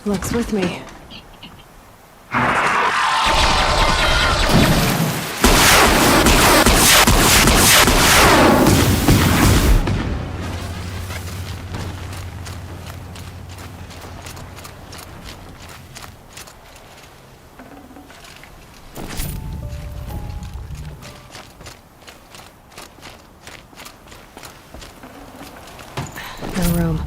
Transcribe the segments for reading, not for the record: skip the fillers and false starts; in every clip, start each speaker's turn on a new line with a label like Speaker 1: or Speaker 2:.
Speaker 1: Luck's with me. No room.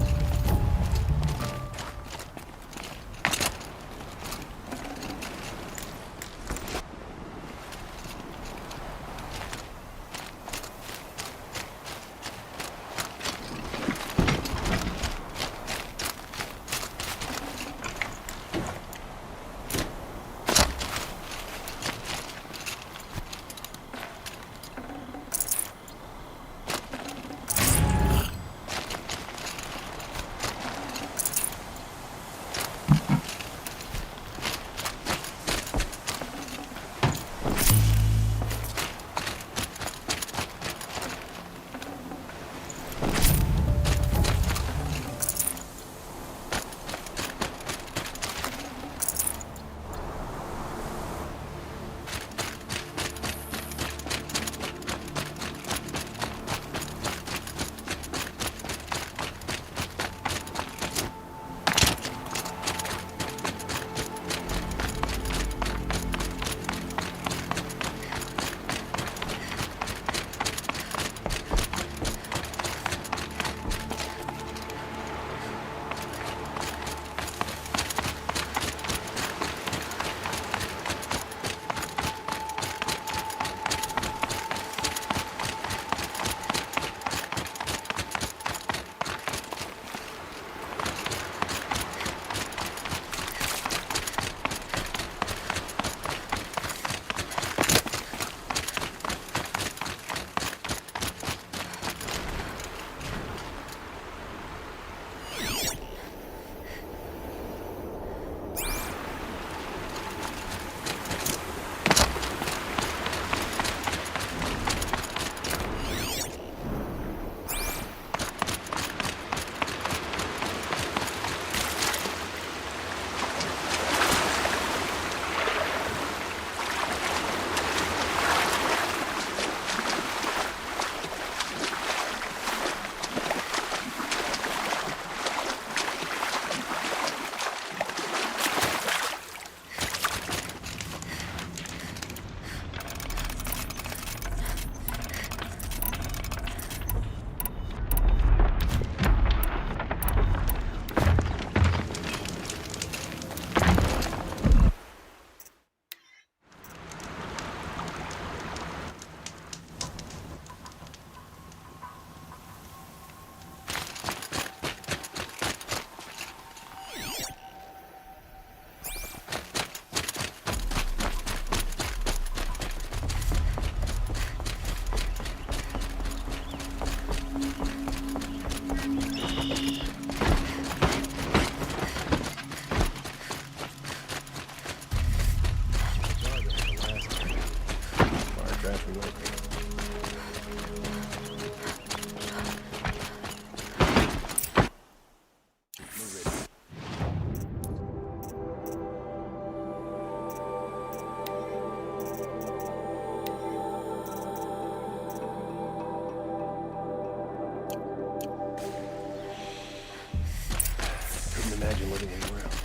Speaker 2: Imagine living anywhere else.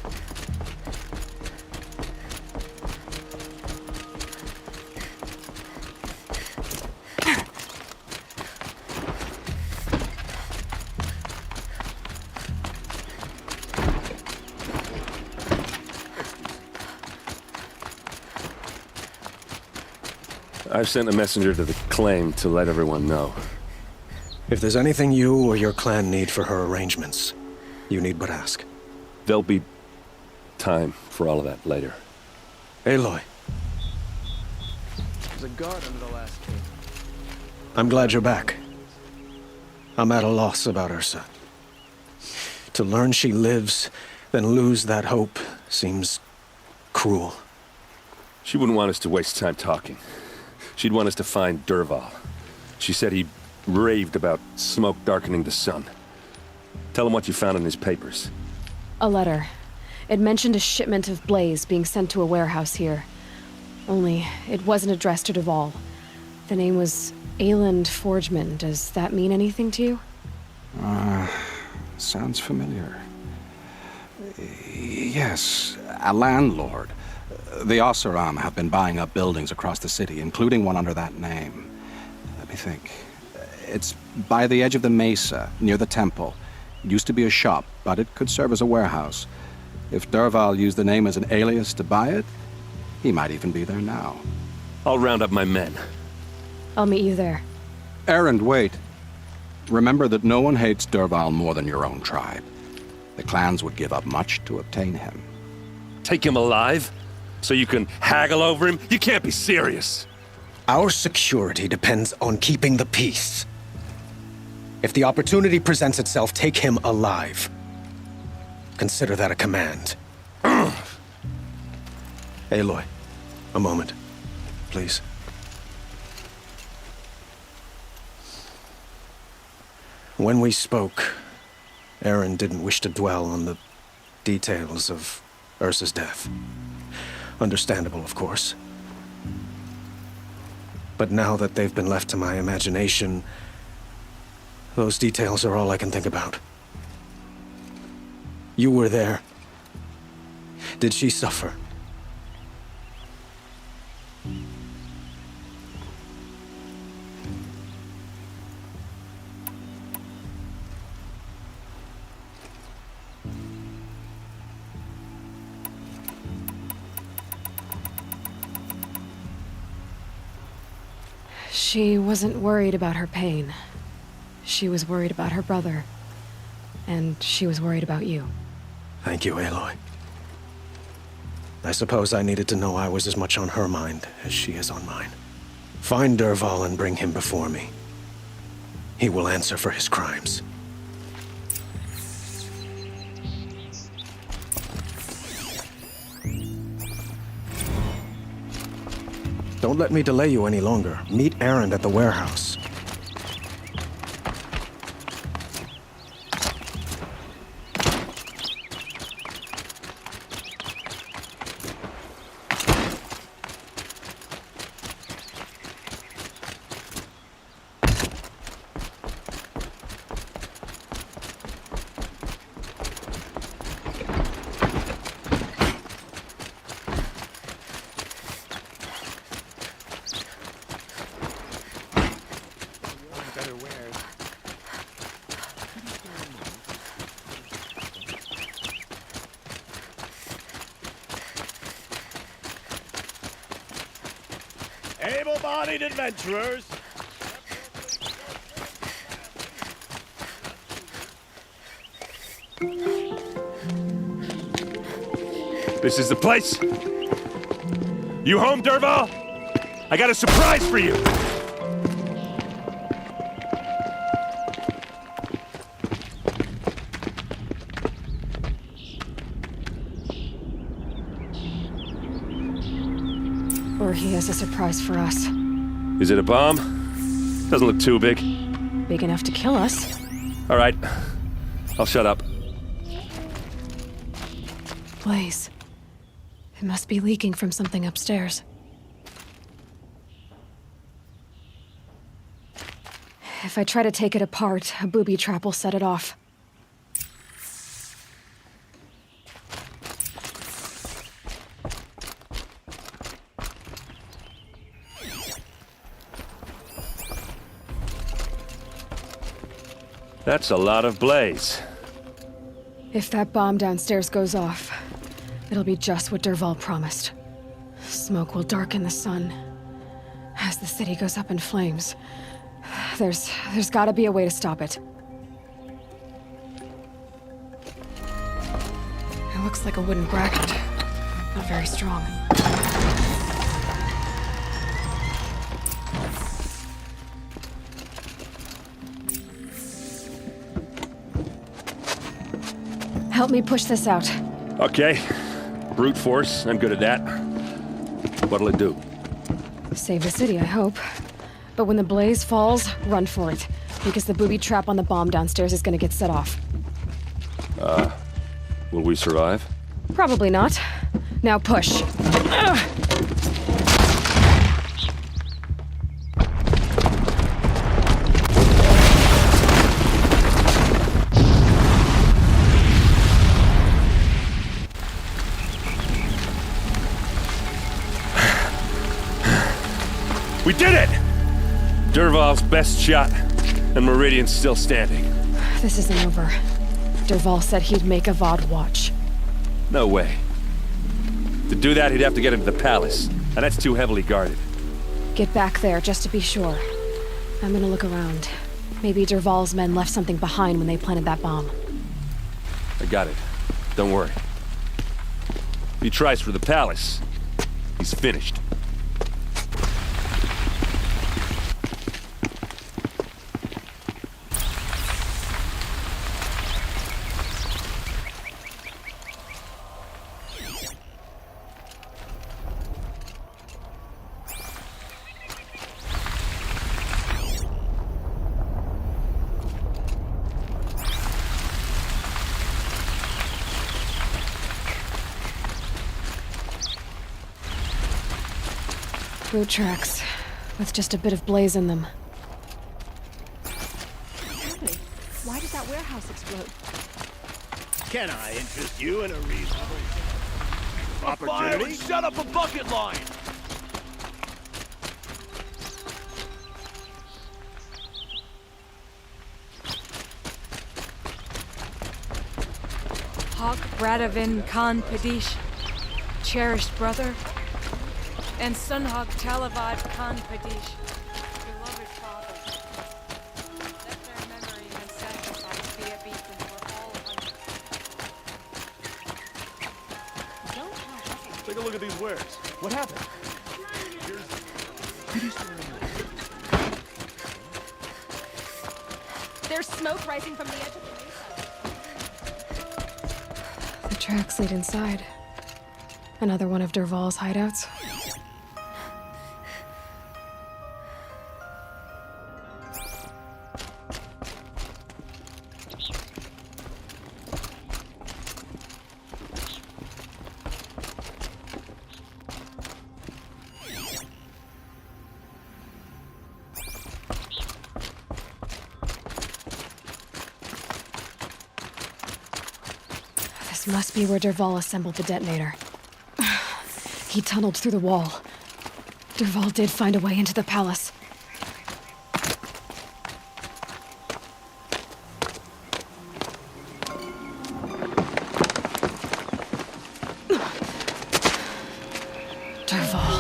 Speaker 3: I've sent a messenger to the claim to let everyone know.
Speaker 4: If there's anything you or your clan need for her arrangements, you need but ask.
Speaker 3: There'll be time for all of that later.
Speaker 4: Aloy,
Speaker 2: There's a guard under the last king.
Speaker 4: I'm glad you're back. I'm at a loss about Ursa. To learn she lives, then lose that hope, seems cruel.
Speaker 3: She wouldn't want us to waste time talking. She'd want us to find Dervahl. She said he raved about smoke darkening the sun. Tell him what you found in his papers.
Speaker 1: A letter. It mentioned a shipment of blaze being sent to a warehouse here. Only, it wasn't addressed to Dervahl. The name was Ayland Forgeman. Does that mean anything to you?
Speaker 5: Sounds familiar. Yes, a landlord. The Oseram have been buying up buildings across the city, including one under that name. Let me think. It's by the edge of the mesa, near the temple. It used to be a shop, but it could serve as a warehouse. If Dervahl used the name as an alias to buy it, he might even be there now.
Speaker 3: I'll round up my men.
Speaker 1: I'll meet you there.
Speaker 5: Erend, wait. Remember that no one hates Dervahl more than your own tribe. The clans would give up much to obtain him.
Speaker 3: Take him alive? So you can haggle over him? You can't be serious.
Speaker 4: Our security depends on keeping the peace. If the opportunity presents itself, take him alive. Consider that a command. Aloy, a moment, please. When we spoke, Erend didn't wish to dwell on the details of Ursa's death. Understandable, of course. But now that they've been left to my imagination, those details are all I can think about. You were there. Did she suffer?
Speaker 1: She wasn't worried about her pain. She was worried about her brother. And she was worried about you.
Speaker 4: Thank you, Aloy. I suppose I needed to know I was as much on her mind as she is on mine. Find Dervahl and bring him before me. He will answer for his crimes. Don't let me delay you any longer. Meet Erend at the warehouse.
Speaker 6: Able-bodied adventurers.
Speaker 3: This is the place? You home, Dervahl? I got a surprise for you!
Speaker 1: Or he has a surprise for us.
Speaker 3: Is it a bomb? Doesn't look too big.
Speaker 1: Big enough to kill us.
Speaker 3: All right. I'll shut up.
Speaker 1: Blaze. It must be leaking from something upstairs. If I try to take it apart, a booby trap will set it off.
Speaker 3: That's a lot of blaze.
Speaker 1: If that bomb downstairs goes off, it'll be just what Dervahl promised. Smoke will darken the sun. As the city goes up in flames, there's gotta be a way to stop it. It looks like a wooden bracket. Not very strong. Help me push this out.
Speaker 3: Okay. Brute force, I'm good at that. What'll it do?
Speaker 1: Save the city, I hope. But when the blaze falls, run for it. Because the booby trap on the bomb downstairs is gonna get set off.
Speaker 3: Will we survive?
Speaker 1: Probably not. Now push. Ugh.
Speaker 3: We did it! Dervahl's best shot, and Meridian's still standing.
Speaker 1: This isn't over. Dervahl said he'd make Avad watch.
Speaker 3: No way. To do that, he'd have to get into the palace, and that's too heavily guarded.
Speaker 1: Get back there, just to be sure. I'm gonna look around. Maybe Dervahl's men left something behind when they planted that bomb.
Speaker 3: I got it. Don't worry. If he tries for the palace, he's finished.
Speaker 1: Boot tracks, with just a bit of blaze in them.
Speaker 7: Why did that warehouse explode?
Speaker 6: Can I interest you in a reasonable opportunity?
Speaker 2: Fire! Shut up a bucket line!
Speaker 7: Hawk Bradavin Khan Padish, cherished brother, and Sunhawk Talavad Khan Padish, beloved father. Let their memory and sacrifice be a beacon for all hunters. Don't talk.
Speaker 6: Take a look at these wares. What happened?
Speaker 7: There's smoke rising from the edge of the mesa.
Speaker 1: The tracks lead inside. Another one of Dervahl's hideouts. This must be where Dervahl assembled the detonator. He tunneled through the wall. Dervahl did find a way into the palace. Dervahl.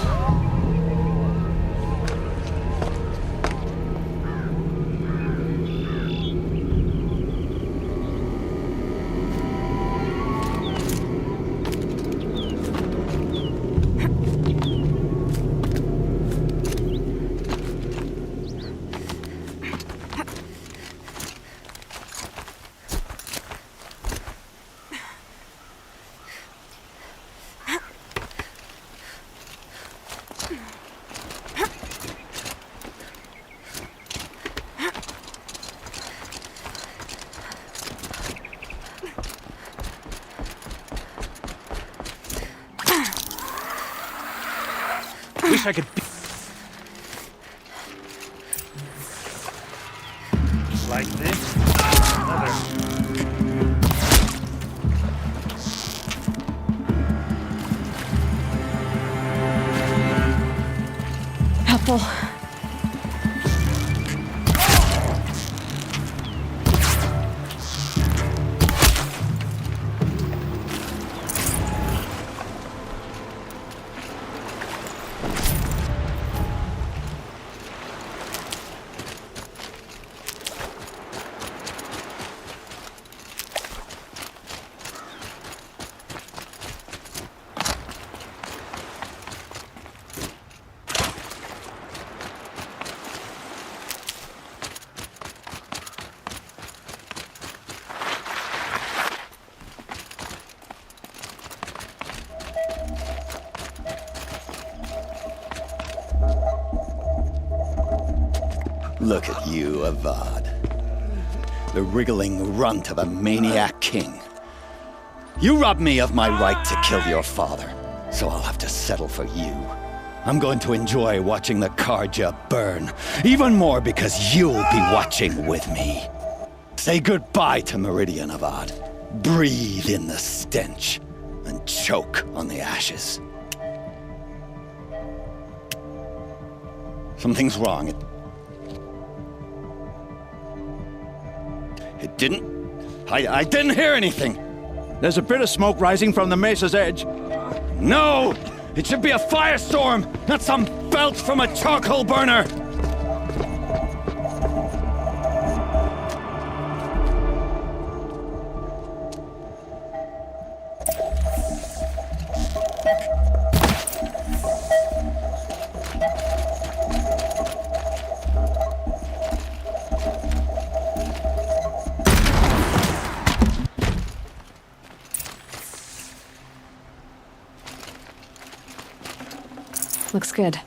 Speaker 4: Wish I could be.
Speaker 6: Just like this. Another.
Speaker 1: Helpful.
Speaker 8: Look at you, Avad. The wriggling runt of a maniac king. You robbed me of my right to kill your father, so I'll have to settle for you. I'm going to enjoy watching the Karja burn, even more because you'll be watching with me. Say goodbye to Meridian Avad. Breathe in the stench, and choke on the ashes. Something's wrong. It didn't... I didn't hear anything.
Speaker 6: There's a bit of smoke rising from the mesa's edge.
Speaker 8: No! It should be a firestorm, not some belch from a charcoal burner!
Speaker 1: Looks good.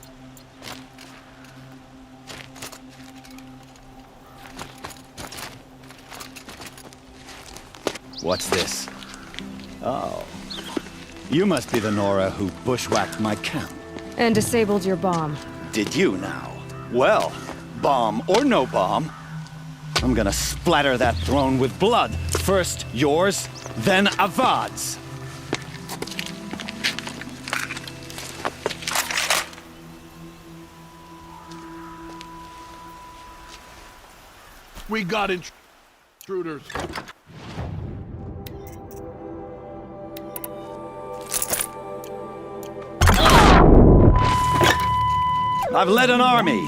Speaker 8: What's this? Oh. You must be the Nora who bushwhacked my camp.
Speaker 1: And disabled your bomb.
Speaker 8: Did you now? Well, bomb or no bomb, I'm gonna splatter that throne with blood. First yours, then Avad's.
Speaker 6: We got intruders.
Speaker 8: I've led an army.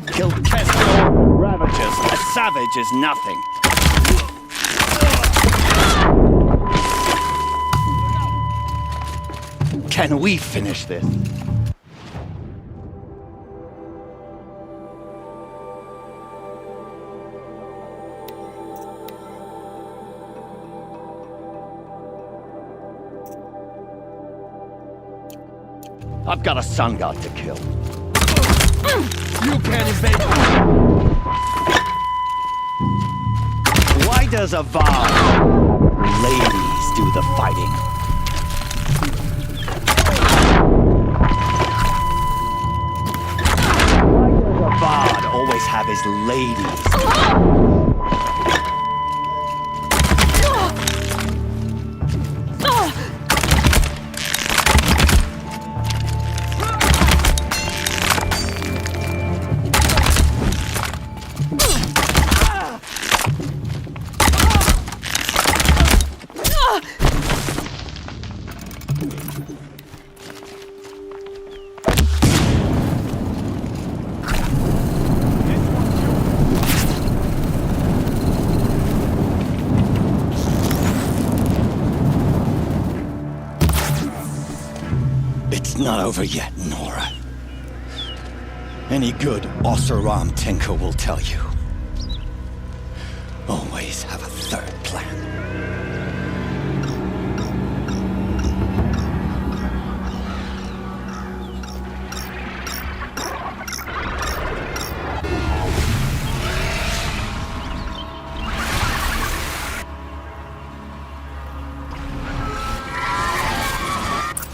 Speaker 8: Killed Kestrel Ravagers. A savage is nothing. Can we finish this? I've got a sun god to kill.
Speaker 6: You can't invade.
Speaker 8: Why does Avad ladies do the fighting? Why does Avad always have his ladies? It's not over yet, Nora. Any good Oseram tinker will tell you. Always have a third plan.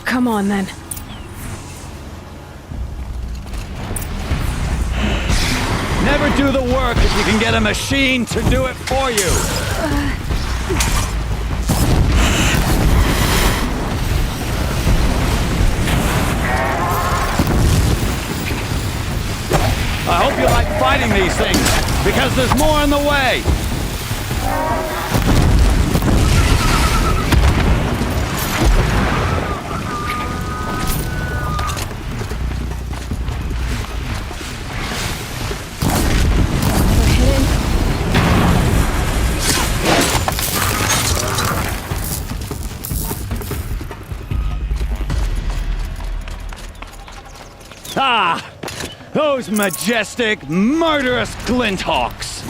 Speaker 1: Come on, then.
Speaker 8: Never do the work if you can get a machine to do it for you. I hope you like fighting these things, because there's more in the way. Ah! Those majestic, murderous glinthawks!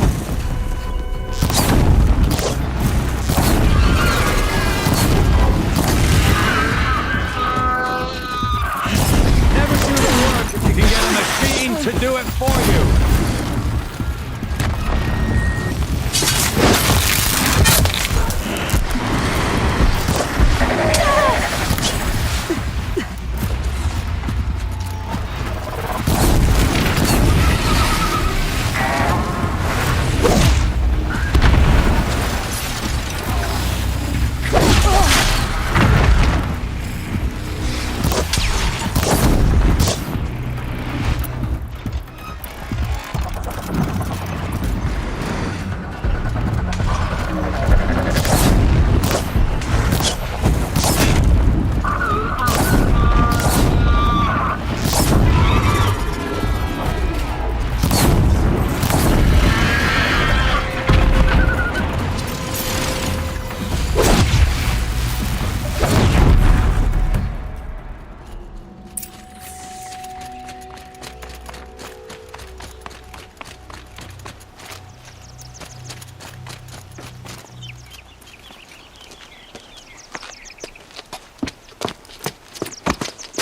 Speaker 8: Never do the work if you can get a machine to do it for you!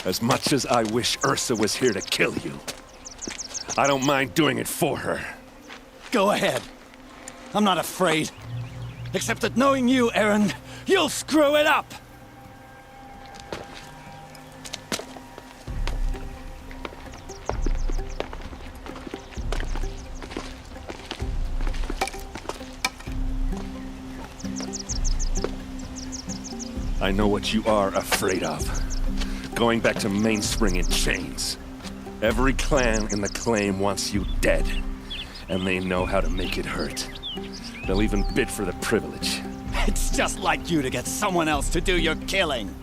Speaker 3: As much as I wish Ursa was here to kill you, I don't mind doing it for her.
Speaker 8: Go ahead. I'm not afraid. Except that knowing you, Aaron, you'll screw it up!
Speaker 3: I know what you are afraid of. Going back to Mainspring in chains. Every clan in the claim wants you dead. And they know how to make it hurt. They'll even bid for the privilege.
Speaker 8: It's just like you to get someone else to do your killing.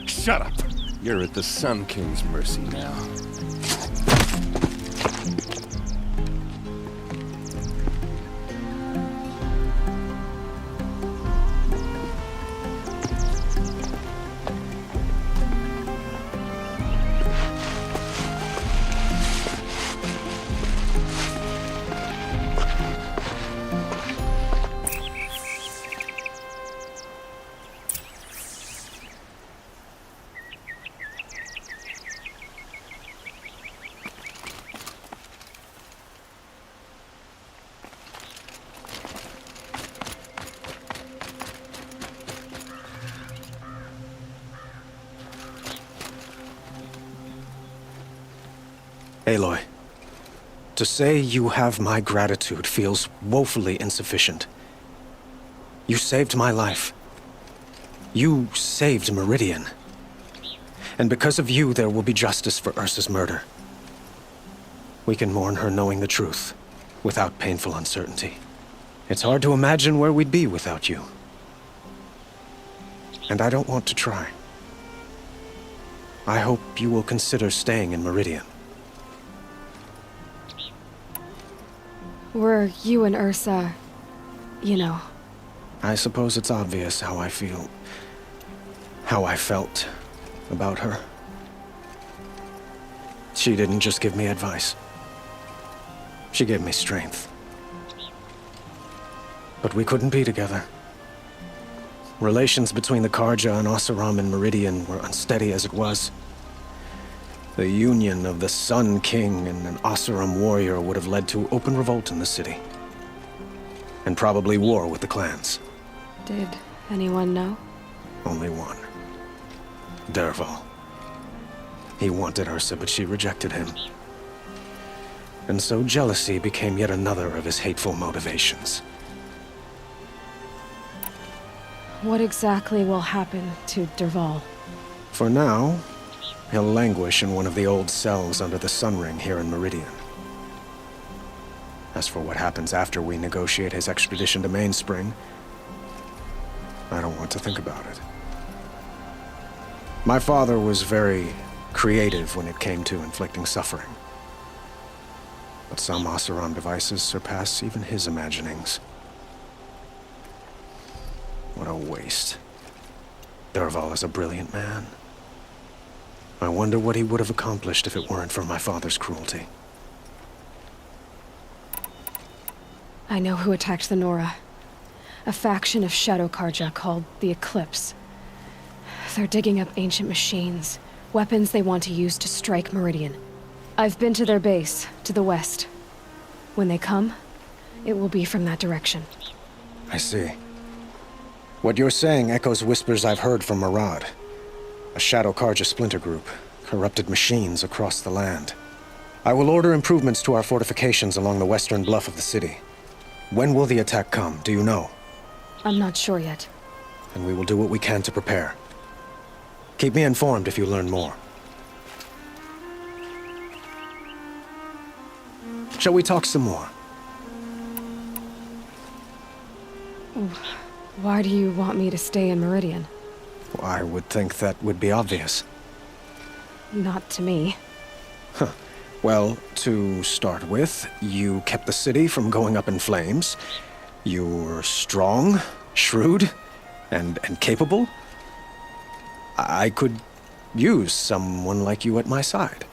Speaker 3: Shut up! You're at the Sun King's mercy now.
Speaker 4: Aloy, to say you have my gratitude feels woefully insufficient. You saved my life. You saved Meridian. And because of you, there will be justice for Ursa's murder. We can mourn her knowing the truth, without painful uncertainty. It's hard to imagine where we'd be without you. And I don't want to try. I hope you will consider staying in Meridian.
Speaker 1: Were you and Ursa, you know...
Speaker 4: I suppose it's obvious how I feel... how I felt about her. She didn't just give me advice. She gave me strength. But we couldn't be together. Relations between the Karja and Oseram and Meridian were unsteady as it was. The union of the Sun King and an Oseram warrior would have led to open revolt in the city. And probably war with the clans.
Speaker 1: Did anyone know?
Speaker 4: Only one. Dervahl. He wanted Ursa, but she rejected him. And so jealousy became yet another of his hateful motivations.
Speaker 1: What exactly will happen to Dervahl?
Speaker 4: For now, he'll languish in one of the old cells under the Sun Ring here in Meridian. As for what happens after we negotiate his extradition to Mainspring, I don't want to think about it. My father was very creative when it came to inflicting suffering. But some Oseram devices surpass even his imaginings. What a waste. Dervahl is a brilliant man. I wonder what he would have accomplished if it weren't for my father's cruelty.
Speaker 1: I know who attacked the Nora. A faction of Shadow Karja called the Eclipse. They're digging up ancient machines, weapons they want to use to strike Meridian. I've been to their base, to the west. When they come, it will be from that direction.
Speaker 4: I see. What you're saying echoes whispers I've heard from Murad. A Shadow Karja splinter group, corrupted machines across the land. I will order improvements to our fortifications along the western bluff of the city. When will the attack come, do you know?
Speaker 1: I'm not sure yet.
Speaker 4: Then we will do what we can to prepare. Keep me informed if you learn more. Shall we talk some more?
Speaker 1: Why do you want me to stay in Meridian?
Speaker 4: Well, I would think that would be obvious.
Speaker 1: Not to me.
Speaker 4: Well, to start with, you kept the city from going up in flames. You're strong, shrewd, and capable. I could use someone like you at my side.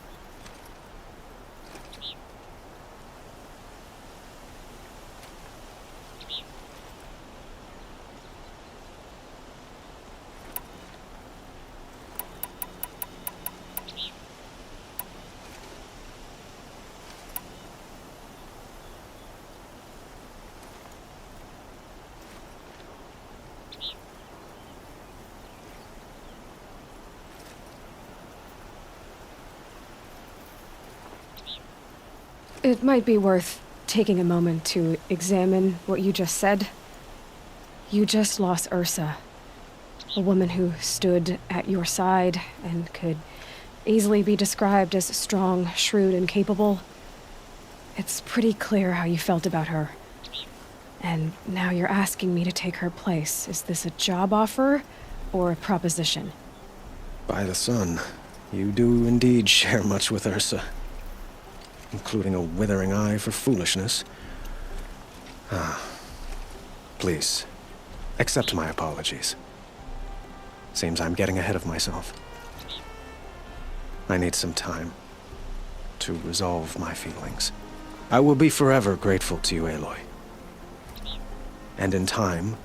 Speaker 1: It might be worth taking a moment to examine what you just said. You just lost Ursa, a woman who stood at your side and could easily be described as strong, shrewd, and capable. It's pretty clear how you felt about her. And now you're asking me to take her place. Is this a job offer or a proposition?
Speaker 4: By the sun, you do indeed share much with Ursa, including a withering eye for foolishness. Please, accept my apologies. Seems I'm getting ahead of myself. I need some time to resolve my feelings. I will be forever grateful to you, Aloy. And in time,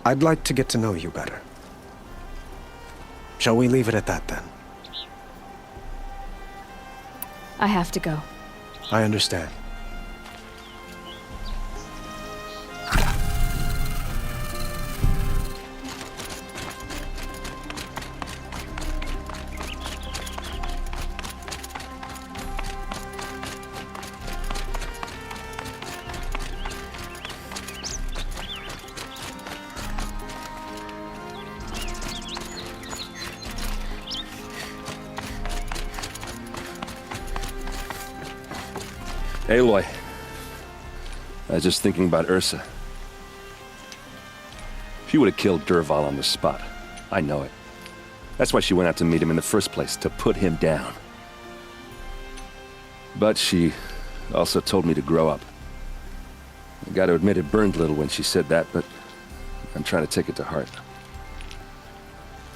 Speaker 4: I'd like to get to know you better. Shall we leave it at that, then?
Speaker 1: I have to go.
Speaker 4: I understand.
Speaker 3: Aloy, I was just thinking about Ursa. She would have killed Dervahl on the spot. I know it. That's why she went out to meet him in the first place, to put him down. But she also told me to grow up. I gotta admit it burned a little when she said that, but I'm trying to take it to heart.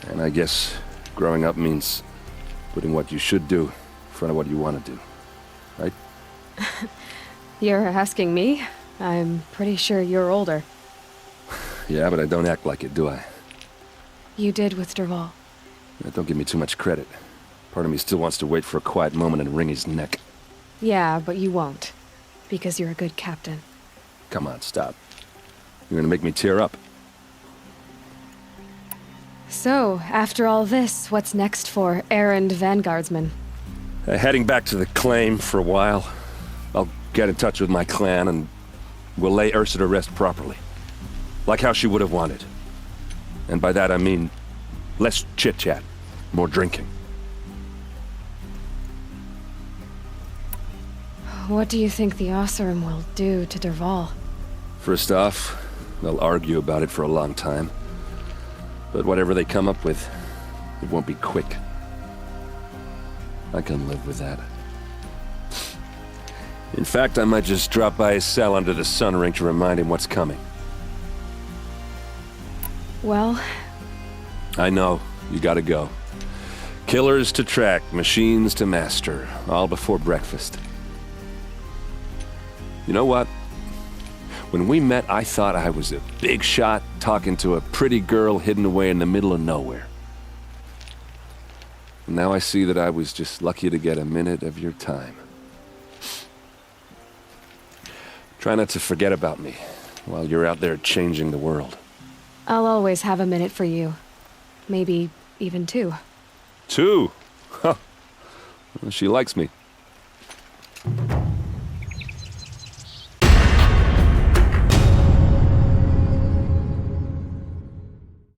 Speaker 3: And I guess growing up means putting what you should do in front of what you want to do, right?
Speaker 1: You're asking me? I'm pretty sure you're older.
Speaker 3: Yeah, but I don't act like it, do I?
Speaker 1: You did with Dervahl.
Speaker 3: Don't give me too much credit. Part of me still wants to wait for a quiet moment and wring his neck.
Speaker 1: Yeah, but you won't. Because you're a good captain.
Speaker 3: Come on, stop. You're gonna make me tear up.
Speaker 1: So, after all this, what's next for errand vanguardsman?
Speaker 3: Heading back to the claim for a while. I'll get in touch with my clan and we'll lay Ursa to rest properly. Like how she would have wanted. And by that I mean less chit-chat, more drinking.
Speaker 1: What do you think the Oseram will do to Dervahl?
Speaker 3: First off, they'll argue about it for a long time. But whatever they come up with, it won't be quick. I can live with that. In fact, I might just drop by his cell under the sun ring to remind him what's coming.
Speaker 1: Well...
Speaker 3: I know, you gotta go. Killers to track, machines to master, all before breakfast. You know what? When we met, I thought I was a big shot talking to a pretty girl hidden away in the middle of nowhere. And now I see that I was just lucky to get a minute of your time. Try not to forget about me while you're out there changing the world.
Speaker 1: I'll always have a minute for you. Maybe even two.
Speaker 3: 2? Huh. Well, she likes me.